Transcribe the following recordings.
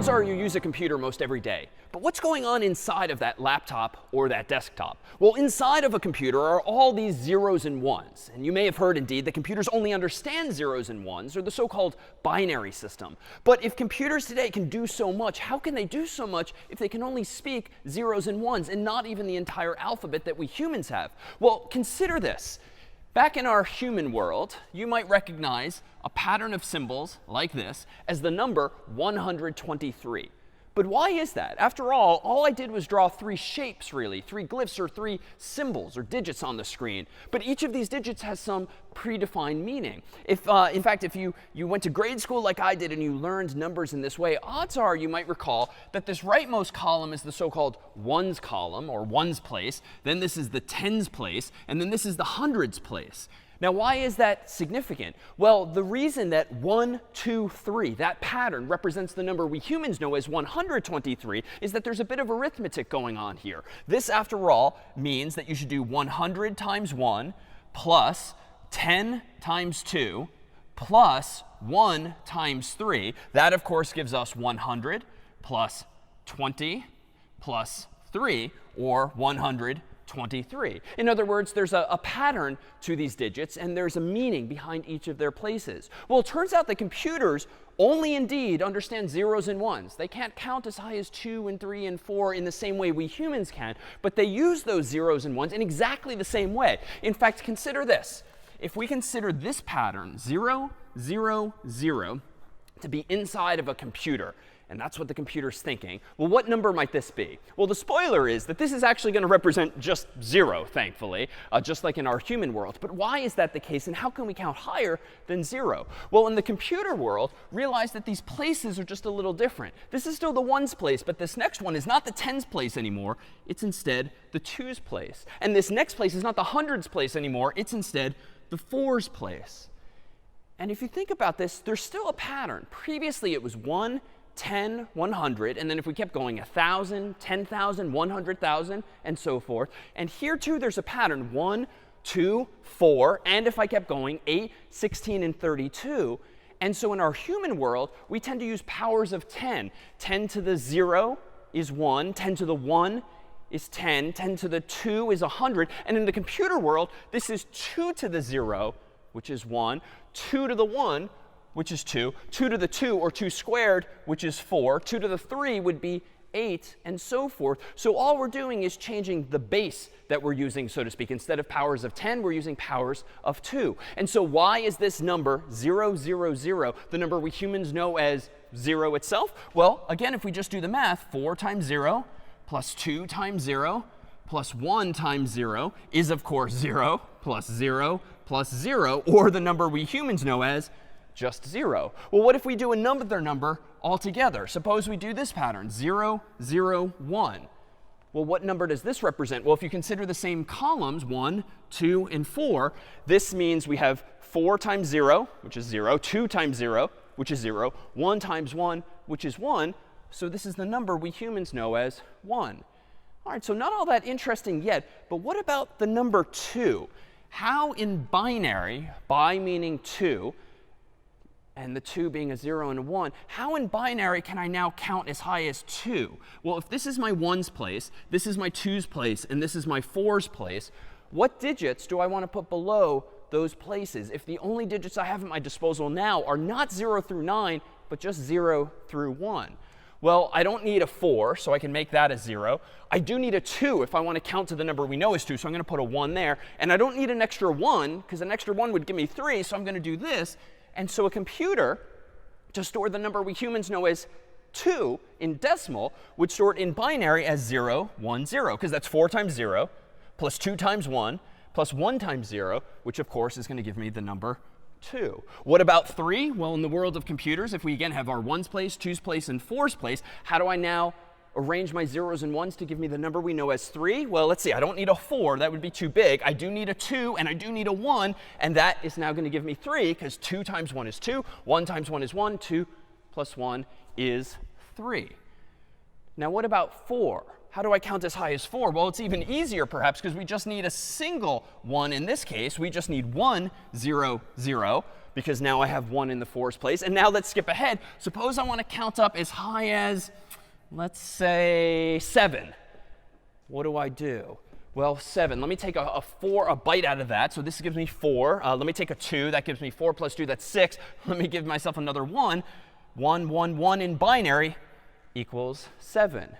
odds are you use a computer most every day. But what's going on inside of that laptop or that desktop? Well, inside of a computer are all these zeros and ones. And you may have heard, indeed, that computers only understand zeros and ones, or the so-called binary system. But if computers today can do so much, how can they do so much if they can only speak zeros and ones and not even the entire alphabet that we humans have? Well, consider this. Back in our human world, you might recognize a pattern of symbols like this as the number 123. But why is that? After all I did was draw three shapes, really, three glyphs or three symbols or digits on the screen. But each of these digits has some predefined meaning. If, in fact, if you went to grade school like I did and you learned numbers in this way, odds are you might recall that this rightmost column is the so-called ones column, or ones place. Then this is the tens place. And then this is the hundreds place. Now, why is that significant? Well, the reason that 1, 2, 3, that pattern represents the number we humans know as 123 is that there's a bit of arithmetic going on here. This, after all, means that you should do 100 times 1 plus 10 times 2 plus 1 times 3. That, of course, gives us 100 plus 20 plus 3, or 123. In other words, there's a pattern to these digits, and there's a meaning behind each of their places. Well, it turns out that computers only indeed understand zeros and ones. They can't count as high as 2 and 3 and 4 in the same way we humans can, but they use those zeros and ones in exactly the same way. In fact, consider this. If we consider this pattern, 0, 0, 0, to be inside of a computer, and that's what the computer's thinking, well, what number might this be? Well, the spoiler is that this is actually going to represent just 0, thankfully, just like in our human world. But why is that the case, and how can we count higher than 0? Well, in the computer world, realize that these places are just a little different. This is still the ones place, but this next one is not the tens place anymore. It's instead the twos place. And this next place is not the hundreds place anymore. It's instead the fours place. And if you think about this, there's still a pattern. Previously, it was 1, 10, 100, and then if we kept going, 1,000, 10,000, 100,000, and so forth. And here, too, there's a pattern, 1, 2, 4, and if I kept going, 8, 16, and 32. And so in our human world, we tend to use powers of 10. 10 to the 0 is 1. 10 to the 1 is 10. 10 to the 2 is 100. And in the computer world, this is 2 to the 0, which is 1, 2 to the 1, which is 2, 2 to the 2, or 2 squared, which is 4, 2 to the 3 would be 8, and so forth. So all we're doing is changing the base that we're using, so to speak. Instead of powers of 10, we're using powers of 2. And so why is this number 0, 0, 0, the number we humans know as 0 itself? Well, again, if we just do the math, 4 times 0 plus 2 times 0 plus 1 times 0 is, of course, 0 plus 0 plus 0, or the number we humans know as just 0. Well, what if we do another number altogether? Suppose we do this pattern, 0, 0, 1. Well, what number does this represent? Well, if you consider the same columns, 1, 2, and 4, this means we have 4 times 0, which is 0, 2 times 0, which is 0, 1 times 1, which is 1. So this is the number we humans know as 1. All right, so not all that interesting yet, but what about the number 2? How in binary, bi meaning 2, and the 2 being a 0 and a 1, how in binary can I now count as high as 2? Well, if this is my ones place, this is my twos place, and this is my fours place, what digits do I want to put below those places if the only digits I have at my disposal now are not 0 through 9, but just 0 through 1? Well, I don't need a 4, so I can make that a 0. I do need a 2 if I want to count to the number we know is 2, so I'm going to put a 1 there. And I don't need an extra 1, because an extra 1 would give me 3, so I'm going to do this. And so a computer, to store the number we humans know as 2 in decimal, would store it in binary as 0, 1, 0, because that's 4 times 0 plus 2 times 1 plus 1 times 0, which, of course, is going to give me the number 2. What about 3? Well, in the world of computers, if we again have our ones place, twos place, and fours place, how do I now arrange my zeros and ones to give me the number we know as 3? Well, let's see. I don't need a 4. That would be too big. I do need a 2, and I do need a 1. And that is now going to give me 3, because 2 times 1 is 2. 1 times 1 is 1. 2 plus 1 is 3. Now, what about 4? how do I count as high as 4? Well, it's even easier, perhaps, because we just need a single 1 in this case. We just need 1, 0, 0, because now I have 1 in the 4's place. And now let's skip ahead. Suppose I want to count up as high as, let's say, 7. What do I do? Well, 7. Let me take a bite out of that. So this gives me 4. Let me take a 2. That gives me 4 plus 2. That's 6. Let me give myself another 1. 1, 1, 1 in binary equals 7.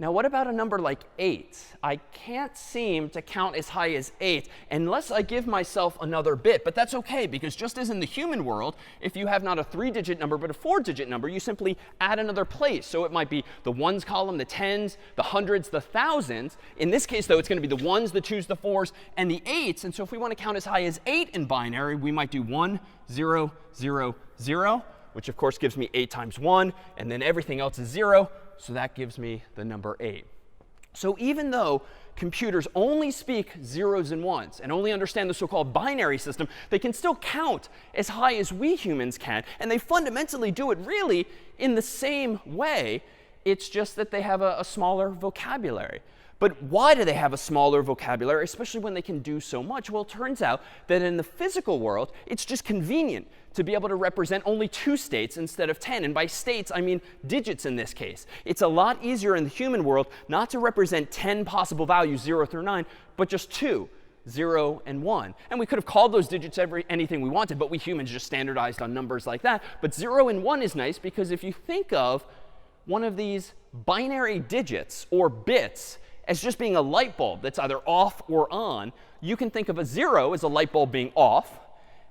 Now, what about a number like 8? I can't seem to count as high as 8 unless I give myself another bit. But that's OK, because just as in the human world, if you have not a 3-digit number but a 4-digit number, you simply add another place. So it might be the ones column, the tens, the hundreds, the thousands. In this case, though, it's going to be the 1s, the 2s, the 4s, and the 8s. And so if we want to count as high as 8 in binary, we might do 1, 0, 0, 0, which, of course, gives me 8 times 1. And then everything else is 0. So that gives me the number 8. So even though computers only speak zeros and ones and only understand the so-called binary system, they can still count as high as we humans can. And they fundamentally do it really in the same way. It's just that they have a smaller vocabulary. But why do they have a smaller vocabulary, especially when they can do so much? Well, it turns out that in the physical world, it's just convenient to be able to represent only 2 states instead of 10. And by states, I mean digits in this case. It's a lot easier in the human world not to represent 10 possible values, 0 through 9, but just 2, 0 and 1. And we could have called those digits anything we wanted, but we humans just standardized on numbers like that. But 0 and 1 is nice because if you think of one of these binary digits or bits as just being a light bulb that's either off or on, you can think of a 0 as a light bulb being off,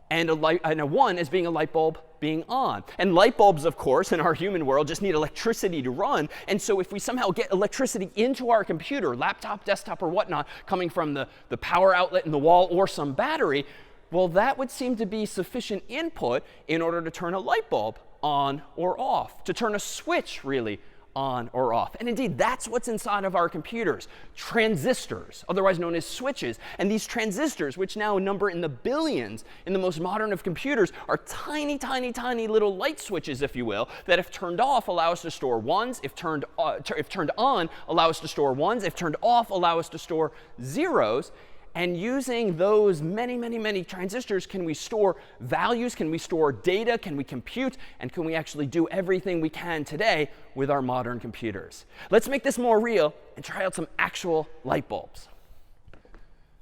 and a 1 as being a light bulb being on. And light bulbs, of course, in our human world just need electricity to run. And so if we somehow get electricity into our computer, laptop, desktop, or whatnot, coming from the power outlet in the wall or some battery, well, that would seem to be sufficient input in order to turn a light bulb on or off, to turn a switch, really, on or off. And indeed, that's what's inside of our computers. Transistors, otherwise known as switches. And these transistors, which now number in the billions in the most modern of computers, are tiny, tiny, tiny little light switches, if you will, that if turned off, allow us to store ones. If turned on, allow us to store ones. If turned off, allow us to store zeros. And using those many, many, many transistors, can we store values? Can we store data? Can we compute? And can we actually do everything we can today with our modern computers? Let's make this more real and try out some actual light bulbs.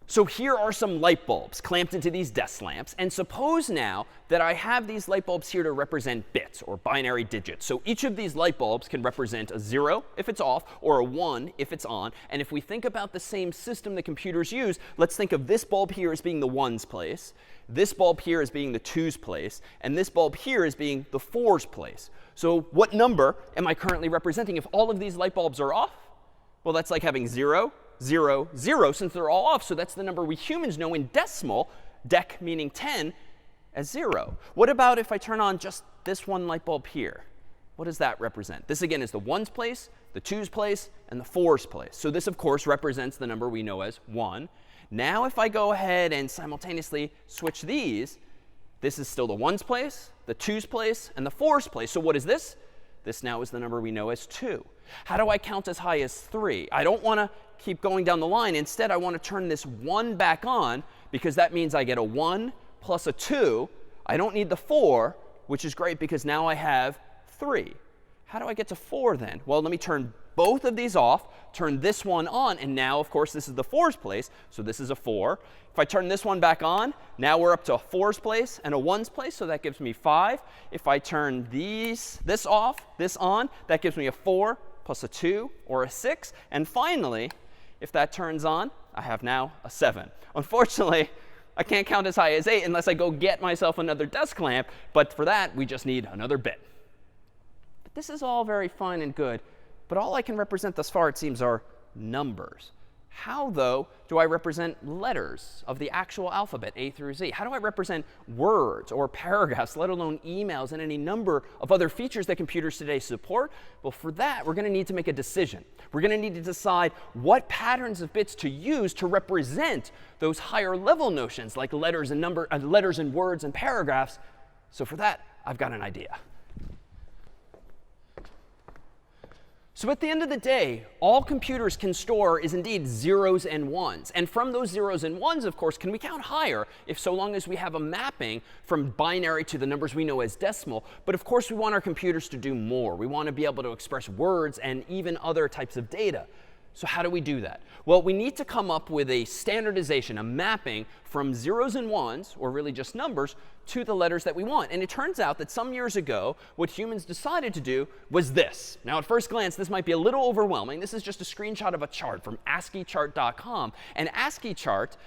So here are some light bulbs clamped into these desk lamps. And suppose now that I have these light bulbs here to represent bits or binary digits. So each of these light bulbs can represent a 0 if it's off or a 1 if it's on. And if we think about the same system that computers use, let's think of this bulb here as being the 1's place, this bulb here as being the 2's place, and this bulb here as being the 4's place. So what number am I currently representing if all of these light bulbs are off? Well, that's like having 0, 0, 0, since they're all off. So that's the number we humans know in decimal, dec meaning 10, as 0. What about if I turn on just this one light bulb here? What does that represent? This, again, is the 1's place, the 2's place, and the 4's place. So this, of course, represents the number we know as 1. Now if I go ahead and simultaneously switch these, this is still the 1's place, the 2's place, and the 4's place. So what is this? This now is the number we know as 2. How do I count as high as 3? I don't want to keep going down the line. Instead, I want to turn this 1 back on, because that means I get a 1 plus a 2. I don't need the 4, which is great because now I have 3. How do I get to 4 then? Well, let me turn both of these off, turn this one on, and now, of course, this is the 4's place, so this is a 4. If I turn this one back on, now we're up to a 4's place and a 1's place, so that gives me 5. If I turn this off, this on, that gives me a 4 plus a 2 or a 6. And finally, if that turns on, I have now a 7. Unfortunately, I can't count as high as 8 unless I go get myself another desk lamp. But for that, we just need another bit. But this is all very fine and good. But all I can represent thus far, it seems, are numbers. How, though, do I represent letters of the actual alphabet, A through Z? How do I represent words or paragraphs, let alone emails, and any number of other features that computers today support? Well, for that, we're going to need to make a decision. We're going to need to decide what patterns of bits to use to represent those higher level notions like letters and words and paragraphs. So for that, I've got an idea. So at the end of the day, all computers can store is indeed zeros and ones. And from those zeros and ones, of course, can we count higher if so long as we have a mapping from binary to the numbers we know as decimal. But of course, we want our computers to do more. We want to be able to express words and even other types of data. So how do we do that? Well, we need to come up with a standardization, a mapping from zeros and ones, or really just numbers, to the letters that we want. And it turns out that some years ago, what humans decided to do was this. Now, at first glance, this might be a little overwhelming. This is just a screenshot of a chart from ASCIIchart.com. And ASCII chart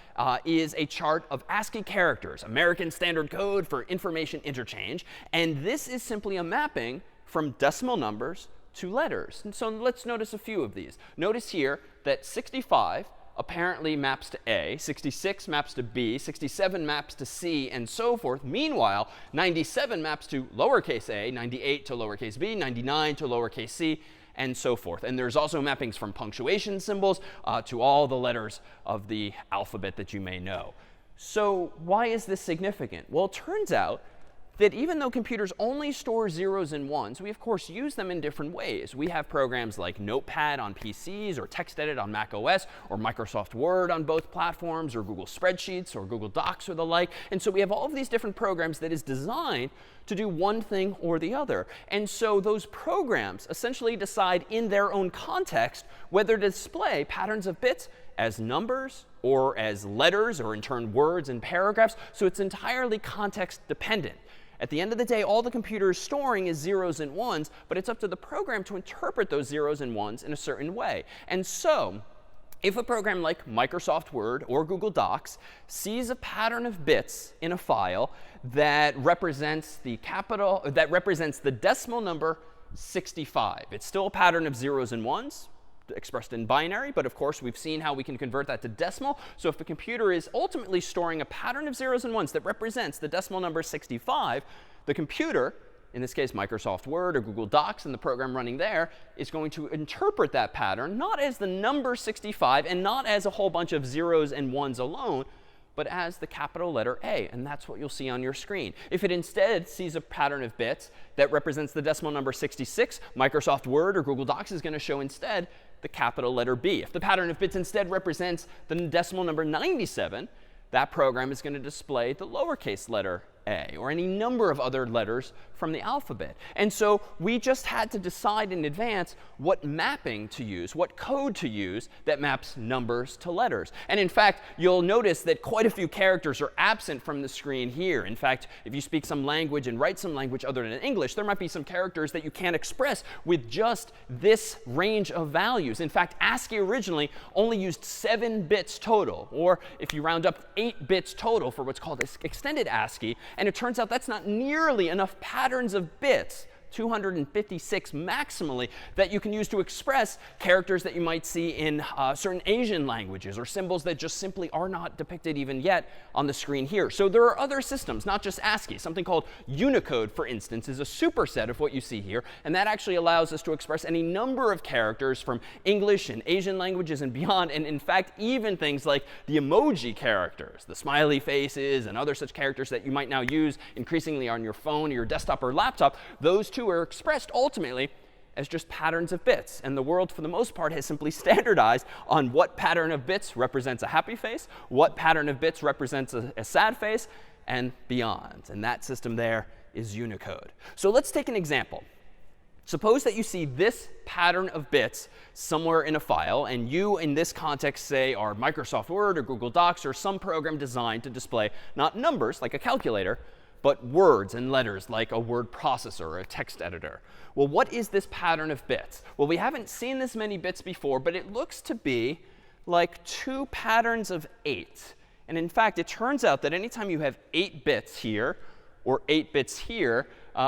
is a chart of ASCII characters, American Standard Code for Information Interchange. And this is simply a mapping from decimal numbers to letters. And so let's notice a few of these. Notice here that 65 apparently maps to A, 66 maps to B, 67 maps to C, and so forth. Meanwhile, 97 maps to lowercase a, 98 to lowercase b, 99 to lowercase c, and so forth. And there's also mappings from punctuation symbols to all the letters of the alphabet that you may know. So why is this significant? Well, it turns out that even though computers only store zeros and ones, we of course use them in different ways. We have programs like Notepad on PCs, or TextEdit on Mac OS, or Microsoft Word on both platforms, or Google Spreadsheets, or Google Docs, or the like. And so we have all of these different programs that is designed to do one thing or the other. And so those programs essentially decide in their own context whether to display patterns of bits as numbers or as letters, or in turn words and paragraphs. So it's entirely context dependent. At the end of the day, all the computer is storing is zeros and ones, but it's up to the program to interpret those zeros and ones in a certain way. And so if a program like Microsoft Word or Google Docs sees a pattern of bits in a file that represents the decimal number 65, it's still a pattern of zeros and ones expressed in binary, but of course we've seen how we can convert that to decimal. So if the computer is ultimately storing a pattern of zeros and ones that represents the decimal number 65, the computer, in this case Microsoft Word or Google Docs and the program running there, is going to interpret that pattern not as the number 65 and not as a whole bunch of zeros and ones alone, but as the capital letter A. And that's what you'll see on your screen. If it instead sees a pattern of bits that represents the decimal number 66, Microsoft Word or Google Docs is going to show instead the capital letter B. If the pattern of bits instead represents the decimal number 97, that program is going to display the lowercase letter A, or any number of other letters from the alphabet. And so we just had to decide in advance what mapping to use, what code to use that maps numbers to letters. And in fact, you'll notice that quite a few characters are absent from the screen here. In fact, if you speak some language and write some language other than English, there might be some characters that you can't express with just this range of values. In fact, ASCII originally only used 7 bits total, or if you round up, 8 bits total for what's called extended ASCII. And it turns out that's not nearly enough patterns of bits, 256 maximally, that you can use to express characters that you might see in certain Asian languages, or symbols that just simply are not depicted even yet on the screen here. So there are other systems, not just ASCII. Something called Unicode, for instance, is a superset of what you see here. And that actually allows us to express any number of characters from English and Asian languages and beyond. And in fact, even things like the emoji characters, the smiley faces, and other such characters that you might now use increasingly on your phone or your desktop or laptop, those two are expressed ultimately as just patterns of bits. And the world, for the most part, has simply standardized on what pattern of bits represents a happy face, what pattern of bits represents a sad face, and beyond. And that system there is Unicode. So let's take an example. Suppose that you see this pattern of bits somewhere in a file, and you, in this context, say, are Microsoft Word or Google Docs or some program designed to display not numbers, like a calculator, but words and letters, like a word processor or a text editor. Well, what is this pattern of bits? Well, we haven't seen this many bits before, but it looks to be like 2 patterns of 8. And in fact, it turns out that anytime you have 8 bits here, or 8 bits here,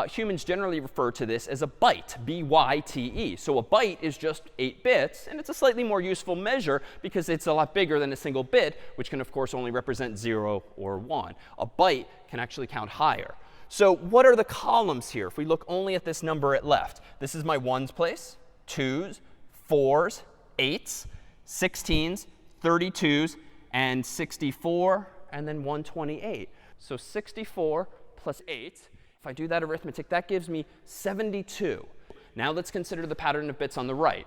humans generally refer to this as a byte, B-Y-T-E. So a byte is just 8 bits, and it's a slightly more useful measure because it's a lot bigger than a single bit, which can, of course, only represent 0 or 1. A byte can actually count higher. So what are the columns here? If we look only at this number at left, this is my ones place, 2s, 4s, 8s, 16s, 32s, and 64, and then 128. So 64 plus 8. If I do that arithmetic, that gives me 72. Now let's consider the pattern of bits on the right.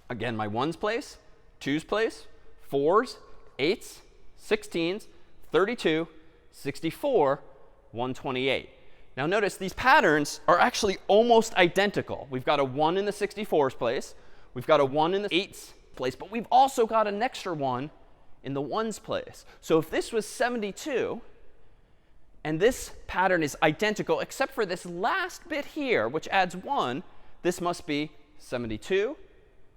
Again, my 1's place, 2's place, 4's, 8's, 16's, 32, 64, 128. Now notice these patterns are actually almost identical. We've got a 1 in the 64's place. We've got a 1 in the 8's place. But we've also got an extra 1 in the 1's place. So if this was 72, and this pattern is identical except for this last bit here, which adds 1, this must be 72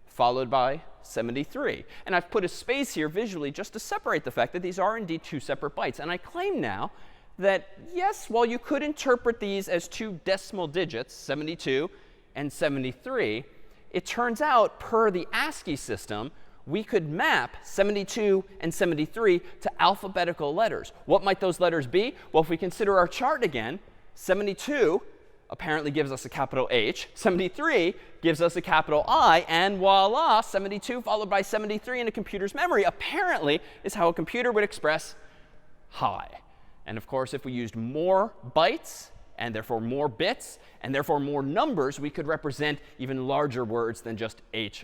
followed by 73. And I've put a space here visually just to separate the fact that these are indeed 2 separate bytes. And I claim now that, yes, while you could interpret these as 2 decimal digits, 72 and 73, it turns out, per the ASCII system, we could map 72 and 73 to alphabetical letters. What might those letters be? Well, if we consider our chart again, 72 apparently gives us a capital H. 73 gives us a capital I. And voila, 72 followed by 73 in a computer's memory apparently is how a computer would express hi. And of course, if we used more bytes, and therefore more bits, and therefore more numbers, we could represent even larger words than just H,